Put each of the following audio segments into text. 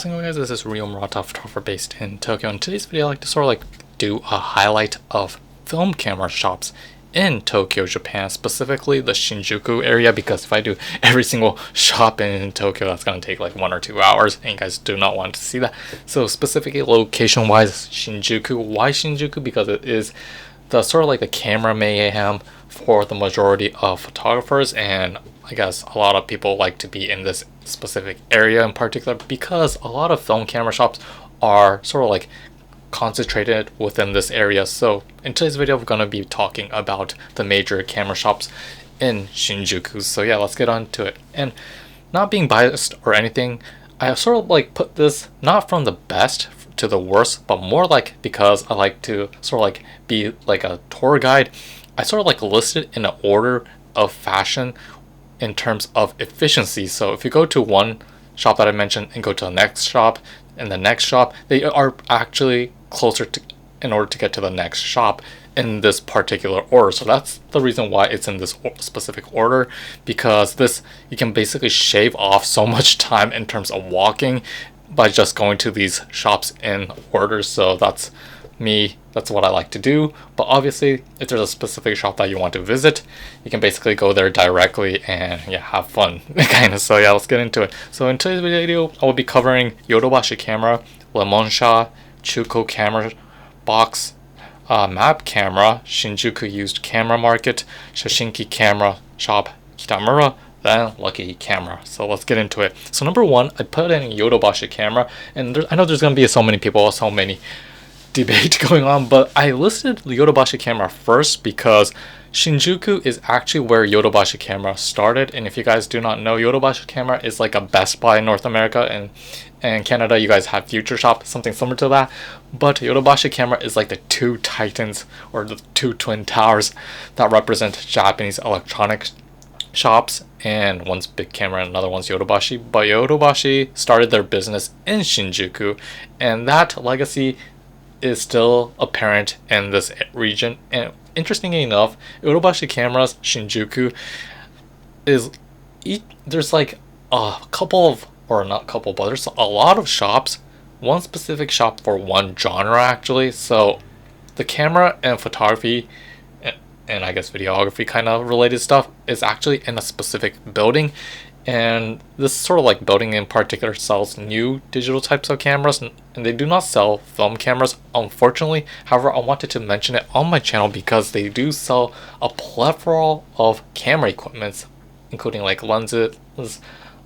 Hello guys, this is Real Murata, photographer based in Tokyo. In today's video, I'd like to sort of do a highlight of film camera shops in Tokyo, Japan, specifically the Shinjuku area, because if I do every single shop in Tokyo, that's going to take like 1 or 2 hours, and you guys do not want to see that. So specifically location-wise, Shinjuku. Why Shinjuku? Because it is the sort of like the camera mayhem for the majority of photographers, and I guess a lot of people like to be in this specific area in particular because a lot of film camera shops are sort of like concentrated within this area. So in today's video, we're going to be talking about the major camera shops in Shinjuku. So yeah, let's get on to it. And not being biased or anything, I sort of like put this not from the best to the worst, but more like because I like to sort of like be like a tour guide. I sort of like listed in an order of fashion in terms of efficiency. So if you go to one shop that I mentioned and go to the next shop and the next shop, they are actually closer to in order to get to the next shop in this particular order. So that's the reason why it's in this specific order, because this you can basically shave off so much time in terms of walking by just going to these shops in order. So that's me, that's what I like to do. But obviously, if there's a specific shop that you want to visit, you can basically go there directly and yeah, have fun kind of. So yeah, let's get into it. So in today's video, I will be covering Yodobashi Camera, Lemonshot, Cho Camera Box, Map Camera, Shinjuku Used Camera Market, Shashinki Camera Shop, Kitamura, then Lucky Camera. So let's get into it. So number one, I put in Yodobashi Camera, and I know there's gonna be so many people, so many debate going on, but I listed the Yodobashi Camera first because Shinjuku is actually where Yodobashi Camera started. And if you guys do not know, Yodobashi Camera is like a Best Buy in North America, and Canada you guys have Future Shop, something similar to that. But Yodobashi Camera is like the two titans or the two twin towers that represent Japanese electronic shops, and one's Big Camera and another one's Yodobashi. But Yodobashi started their business in Shinjuku, and that legacy is still apparent in this region. And interestingly enough, Yodobashi Camera's Shinjuku is there's like a couple of, or not couple, but there's a lot of shops, one specific shop for one genre actually. So the camera and photography and I guess videography kind of related stuff is actually in a specific building. And this sort of like building in particular sells new digital types of cameras, and they do not sell film cameras, unfortunately. However, I wanted to mention it on my channel because they do sell a plethora of camera equipments, including like lenses,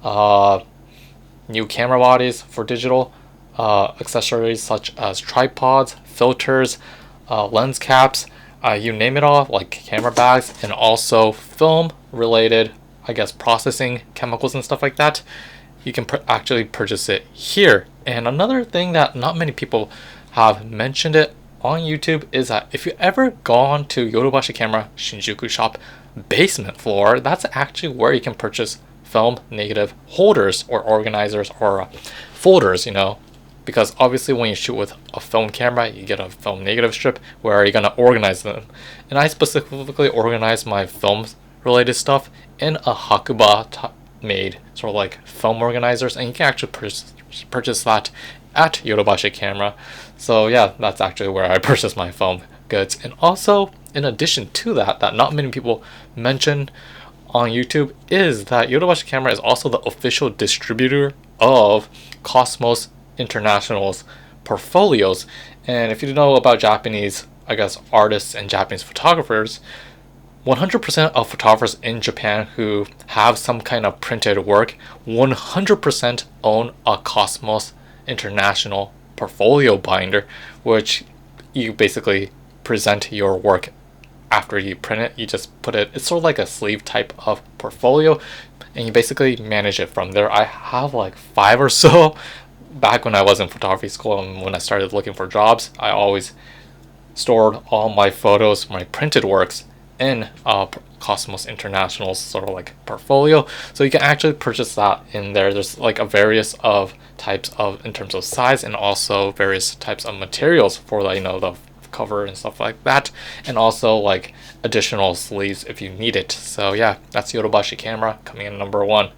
new camera bodies for digital, accessories such as tripods, filters, lens caps, you name it all, like camera bags, and also film related, I guess, processing chemicals and stuff like that. You can actually purchase it here. And another thing that not many people have mentioned it on YouTube is that if you ever gone to Yodobashi Camera Shinjuku shop basement floor, that's actually where you can purchase film negative holders or organizers or folders, you know, because obviously when you shoot with a film camera, you get a film negative strip where you're gonna organize them. And I specifically organize my films related stuff in a Hakuba made sort of like film organizers, and you can actually purchase that at Yodobashi Camera. So yeah, that's actually where I purchase my film goods. And also, in addition to that, that not many people mention on YouTube, is that Yodobashi Camera is also the official distributor of Cosmos International's portfolios. And if you know about Japanese, I guess, artists and Japanese photographers, 100% of photographers in Japan who have some kind of printed work 100% own a Cosmos International portfolio binder, which you basically present your work after you print it. You just put it, it's sort of like a sleeve type of portfolio, and you basically manage it from there. I have like 5 or so back when I was in photography school, and when I started looking for jobs, I always stored all my photos, my printed works, in Cosmos International's sort of like portfolio. So you can actually purchase that in there. There's like a various of types of in terms of size, and also various types of materials for the, you know, the cover and stuff like that, and also like additional sleeves if you need it. So yeah, that's Yodobashi Camera coming in number one.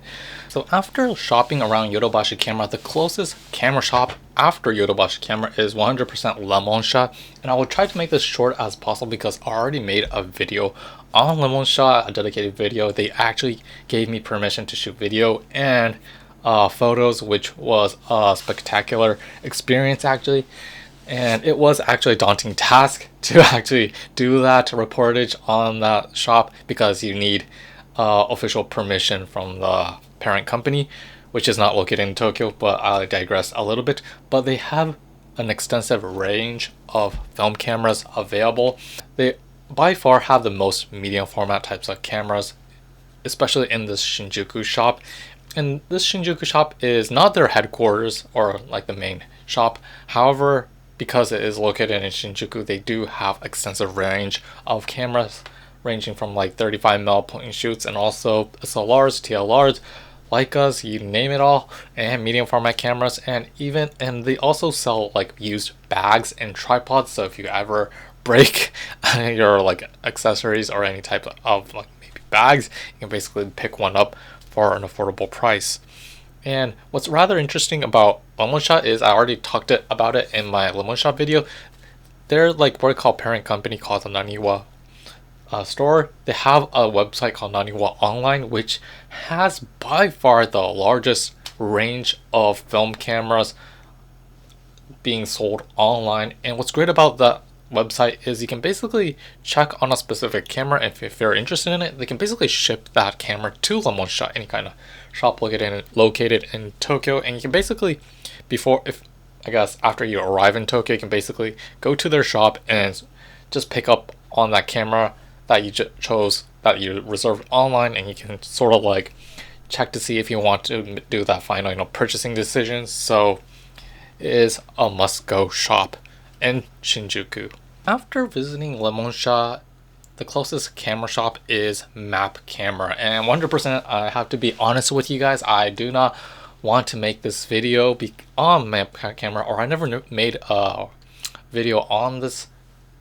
So after shopping around Yodobashi Camera, the closest camera shop after Yodobashi Camera is 100% Lemonshot, and I will try to make this short as possible because I already made a video on Lemonshot, a dedicated video. They actually gave me permission to shoot video and photos, which was a spectacular experience actually. And it was actually a daunting task to actually do that reportage on that shop because you need official permission from the parent company, which is not located in Tokyo, but I digress a little bit. But they have an extensive range of film cameras available. They by far have the most medium format types of cameras, especially in this Shinjuku shop. And this Shinjuku shop is not their headquarters or like the main shop. However, because it is located in Shinjuku, they do have extensive range of cameras ranging from like 35mm point and shoots and also SLRs, TLRs, Leicas, you name it all, and medium format cameras, and they also sell like used bags and tripods. So if you ever break your like accessories or any type of like maybe bags, you can basically pick one up for an affordable price. And what's rather interesting about Lemonshot is I already talked about it in my Lemonshot video. They're like what I call parent company called the Naniwa store. They have a website called Naniwa Online, which has by far the largest range of film cameras being sold online. And what's great about that website is you can basically check on a specific camera, and if you're interested in it, they can basically ship that camera to Lemonshot, any kind of shop located in Tokyo. And you can basically, after you arrive in Tokyo, you can basically go to their shop and just pick up on that camera that you chose, that you reserved online, and you can sort of like check to see if you want to do that final purchasing decision. So it is a must-go shop in Shinjuku. After visiting Lemonshot, the closest camera shop is Map Camera, and 100% I have to be honest with you guys, I do not want to make this video on Map Camera, or I never made a video on this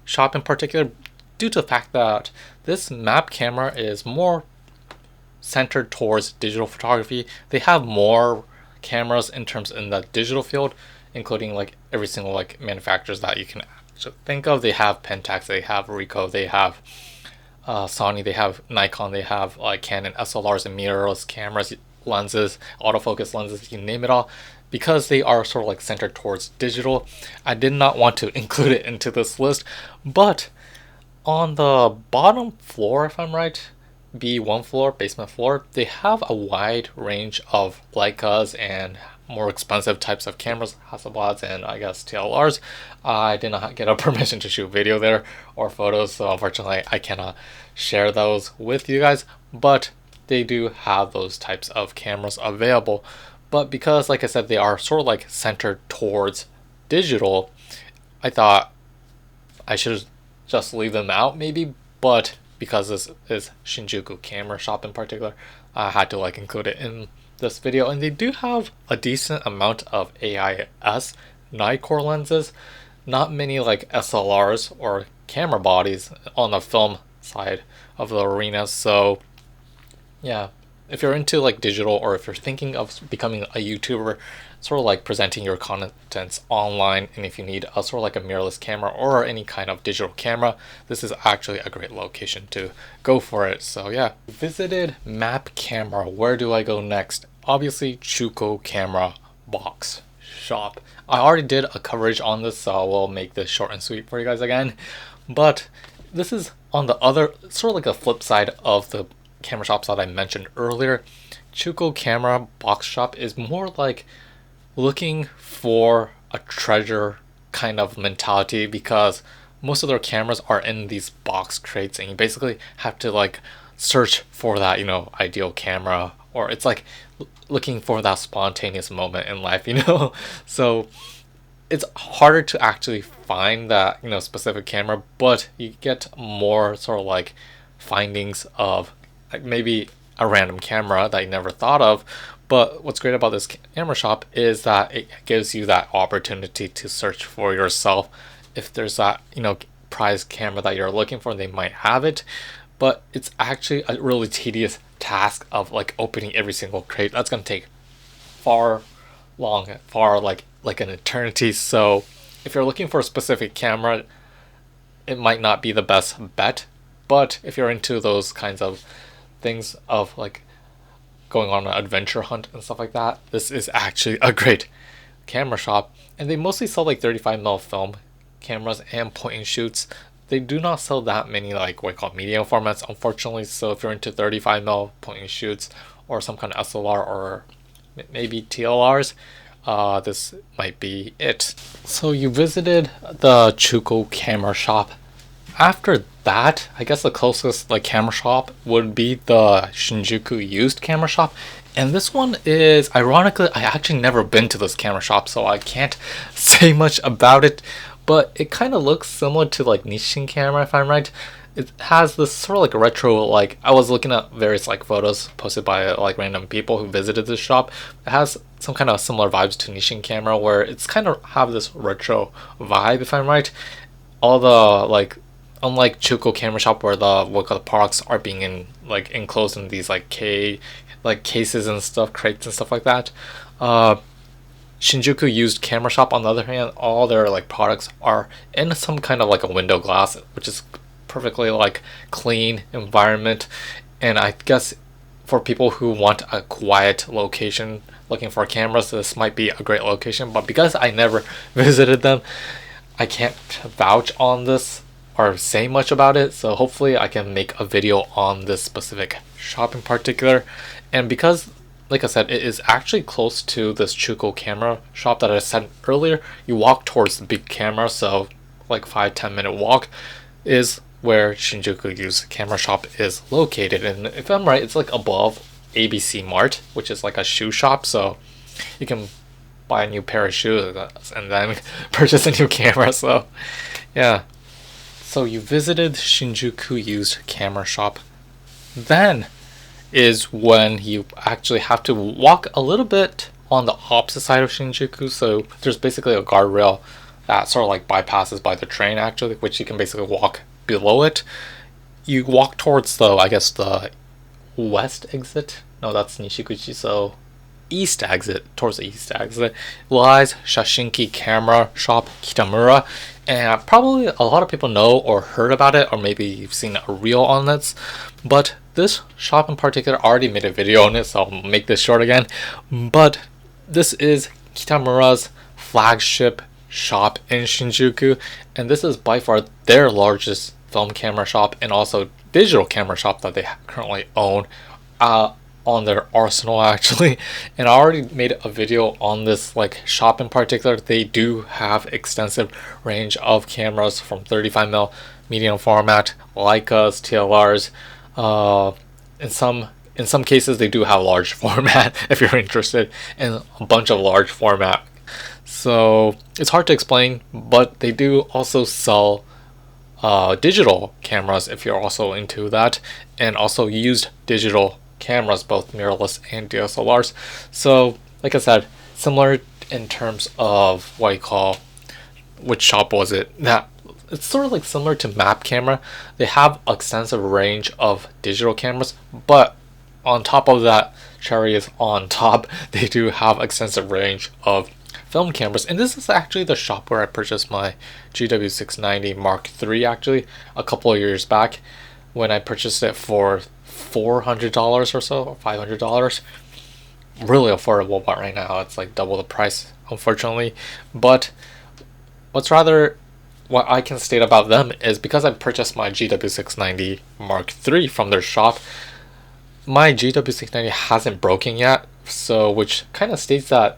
shop in particular, due to the fact that this Map Camera is more centered towards digital photography. They have more cameras in the digital field, including like every single like manufacturers that you can think of. They have Pentax, they have Ricoh, they have Sony, they have Nikon, they have like Canon SLRs and mirrorless cameras, lenses, autofocus lenses, you name it all. Because they are sort of like centered towards digital, I did not want to include it into this list. But on the bottom floor, if I'm right, B1 floor, basement floor, they have a wide range of Leicas and more expensive types of cameras, Hasselblads and I guess TLRs. I did not get a permission to shoot video there or photos, so unfortunately I cannot share those with you guys, but they do have those types of cameras available. But because, like I said, they are sort of like centered towards digital, I thought I should just leave them out maybe, but because this is Shinjuku Camera Shop in particular, I had to like include it in this video. And they do have a decent amount of AIS Nikkor lenses, not many like SLRs or camera bodies on the film side of the arena. So yeah, if you're into like digital, or if you're thinking of becoming a YouTuber, sort of like presenting your contents online, and if you need a sort of like a mirrorless camera or any kind of digital camera, this is actually a great location to go for it. So yeah, visited Map Camera. Where do I go next? Obviously Cho Camera box shop. I already did a coverage on this, so I will make this short and sweet for you guys again. But this is on the other, sort of like a flip side of the camera shops that I mentioned earlier. Cho Camera box shop is more like looking for a treasure kind of mentality, because most of their cameras are in these box crates, and you basically have to like search for that ideal camera, or it's like looking for that spontaneous moment in life, so it's harder to actually find that specific camera, but you get more sort of like findings of like maybe a random camera that you never thought of. But what's great about this camera shop is that it gives you that opportunity to search for yourself. If there's that prize camera that you're looking for, they might have it, but it's actually a really tedious task of like opening every single crate. That's gonna take far far like an eternity. So if you're looking for a specific camera, it might not be the best bet. But if you're into those kinds of things of like going on an adventure hunt and stuff like that, this is actually a great camera shop. And they mostly sell like 35mm film cameras and point and shoots. They do not sell that many like what I call medium formats, unfortunately. So if you're into 35mm point and shoots or some kind of SLR or maybe TLRs, this might be it. So you visited the Shinjuku Camera shop. After that, I guess the closest like camera shop would be the Shinjuku used camera shop. And this one is, ironically, I actually never been to this camera shop, so I can't say much about it. But it kind of looks similar to like Nissin Camera, if I'm right. It has this sort of like retro, like I was looking at various like photos posted by like random people who visited this shop. It has some kind of similar vibes to Nissin Camera, where it's kind of have this retro vibe, if I'm right. All the like, unlike Shinjuku Camera shop where the products are being enclosed in these like cases and stuff, crates and stuff like that. Shinjuku used camera shop, on the other hand, all their like products are in some kind of like a window glass, which is perfectly like clean environment. And I guess for people who want a quiet location looking for cameras, this might be a great location. But because I never visited them, I can't vouch on this or say much about it. So hopefully I can make a video on this specific shop in particular. And because, like I said, it is actually close to this Shinjuku Camera shop that I said earlier, you walk towards the big camera, so like 5-10 minute walk is where Shinjuku used camera shop is located. And if I'm right, it's like above ABC Mart, which is like a shoe shop, so you can buy a new pair of shoes and then purchase a new camera. So yeah, so you visited Shinjuku used camera shop. Then is when you actually have to walk a little bit on the opposite side of Shinjuku. So there's basically a guardrail that sort of like bypasses by the train, actually, which you can basically walk below it. You walk towards the, I guess, the west exit. No, that's Nishikuchi. So east exit, towards the east exit, lies Shinjuku Camera Shop Kitamura. And probably a lot of people know or heard about it, or maybe you've seen a reel on this. But this shop in particular, I already made a video on it, so I'll make this short again. But this is Kitamura's flagship shop in Shinjuku, and this is by far their largest film camera shop and also digital camera shop that they currently own on their arsenal, actually. And I already made a video on this like shop in particular. They do have extensive range of cameras from 35mm medium format, Leicas, TLRs. In some cases they do have large format if you're interested in a bunch of large format. So it's hard to explain, but they do also sell digital cameras if you're also into that, and also used digital cameras, both mirrorless and DSLRs. So like I said, similar in terms of what you call, which shop was it? That it's sort of like similar to Map Camera. They have extensive range of digital cameras, but on top of that, cherry is on top, they do have extensive range of film cameras. And this is actually the shop where I purchased my GW690 Mark III, actually a couple of years back, when I purchased it for $400 or so, or $500. Really affordable, but right now it's like double the price, unfortunately. But what I can state about them is, because I purchased my GW690 Mark III from their shop, my GW690 hasn't broken yet, so which kind of states that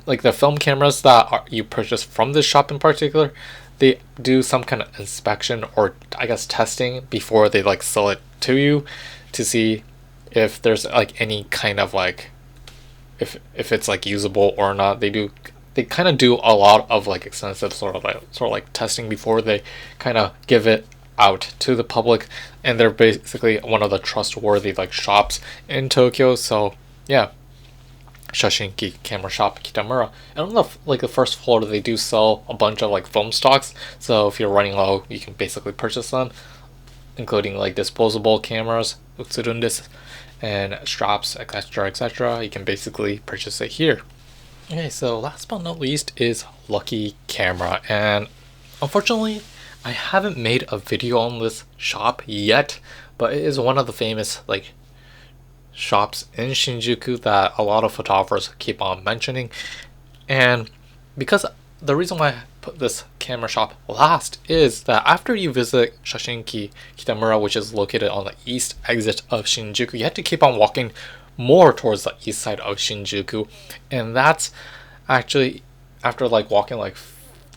like the film cameras that you purchase from this shop in particular, they do some kind of inspection or I guess testing before they like sell it to you, to see if there's like any kind of like if it's like usable or not. They kind of do a lot of like extensive sort of like testing before they kind of give it out to the public, and they're basically one of the trustworthy like shops in Tokyo. So yeah, Shinjuku Camera Shop Kitamura. And on the first floor, they do sell a bunch of like film stocks, so if you're running low, you can basically purchase them, including like disposable cameras, utsurun desu, and straps, etc., etc. You can basically purchase it here. Okay, so last but not least is Lucky Camera, and unfortunately I haven't made a video on this shop yet, but it is one of the famous like shops in Shinjuku that a lot of photographers keep on mentioning. And because the reason why I put this camera shop last is that after you visit Shashinki Kitamura, which is located on the east exit of Shinjuku, you have to keep on walking more towards the east side of Shinjuku, and that's actually after like walking like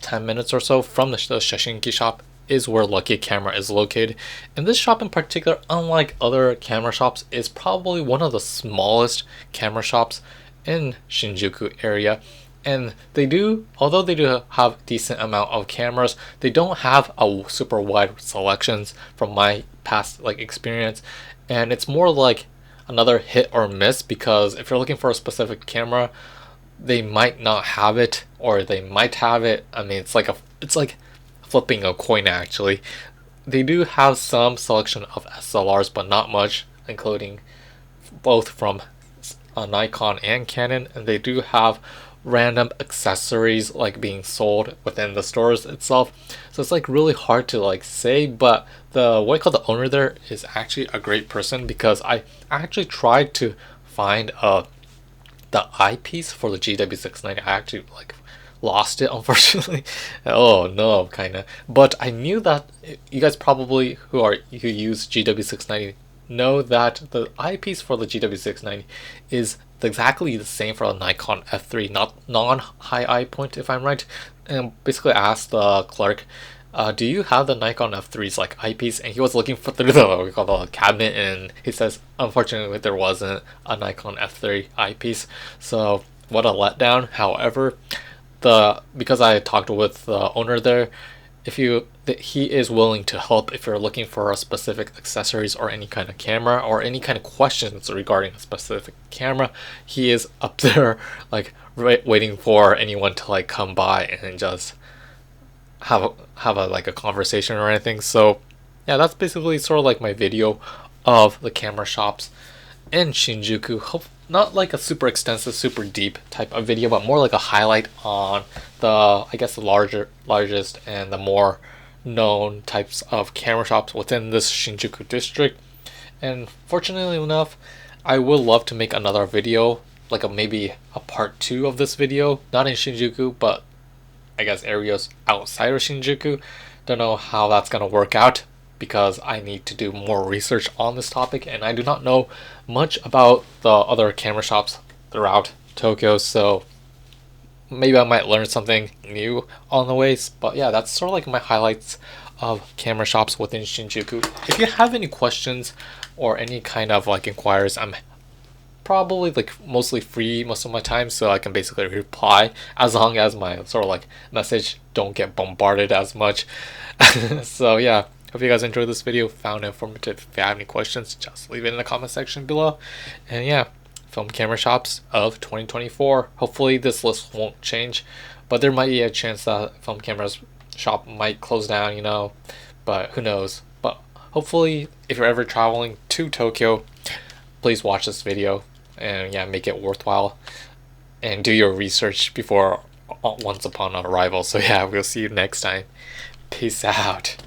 10 minutes or so from the Shashinki shop is where Lucky Camera is located. And this shop in particular, unlike other camera shops, is probably one of the smallest camera shops in Shinjuku area. And they do, although they do have decent amount of cameras, they don't have a super wide selections from my past like experience. And it's more like another hit or miss, because if you're looking for a specific camera, they might not have it, or they might have it. I mean, it's like flipping a coin actually. They do have some selection of SLRs, but not much, including both from Nikon and Canon, and they do have random accessories like being sold within the stores itself. So it's like really hard to like say, but the what I call the owner there is actually a great person, because I actually tried to find the eyepiece for the GW690. I actually like lost it, unfortunately. Oh no, kind of. But I knew that you guys probably who use GW690 know that the eyepiece for the GW690 is exactly the same for the Nikon F3, not non-high eye point, if I'm right. And basically asked the clerk, do you have the Nikon F3's like eyepiece? And he was looking for through the what we call the cabinet, and he says unfortunately there wasn't a Nikon F3 eyepiece. So what a letdown. However, because I talked with the owner there, he is willing to help if you're looking for a specific accessories or any kind of camera or any kind of questions regarding a specific camera. He is up there like waiting for anyone to like come by and just have a like a conversation or anything. So yeah, that's basically sort of like my video of the camera shops in Shinjuku. Not like a super extensive, super deep type of video, but more like a highlight on the, I guess, the largest and the more known types of camera shops within this Shinjuku district. And fortunately enough, I would love to make another video, like maybe a part 2 of this video, not in Shinjuku, but I guess areas outside of Shinjuku. Don't know how that's gonna work out, because I need to do more research on this topic, and I do not know much about the other camera shops throughout Tokyo, so maybe I might learn something new on the way. But yeah, that's sort of like my highlights of camera shops within Shinjuku. If you have any questions or any kind of like inquiries, I'm probably like mostly free most of my time, so I can basically reply as long as my sort of like message don't get bombarded as much. So yeah, hope you guys enjoyed this video, found it informative. If you have any questions, just leave it in the comment section below. And yeah, film camera shops of 2024. Hopefully this list won't change, but there might be a chance that film cameras shop might close down, you know, but who knows. But hopefully if you're ever traveling to Tokyo, please watch this video and yeah, make it worthwhile and do your research before once upon arrival. So yeah, we'll see you next time. Peace out.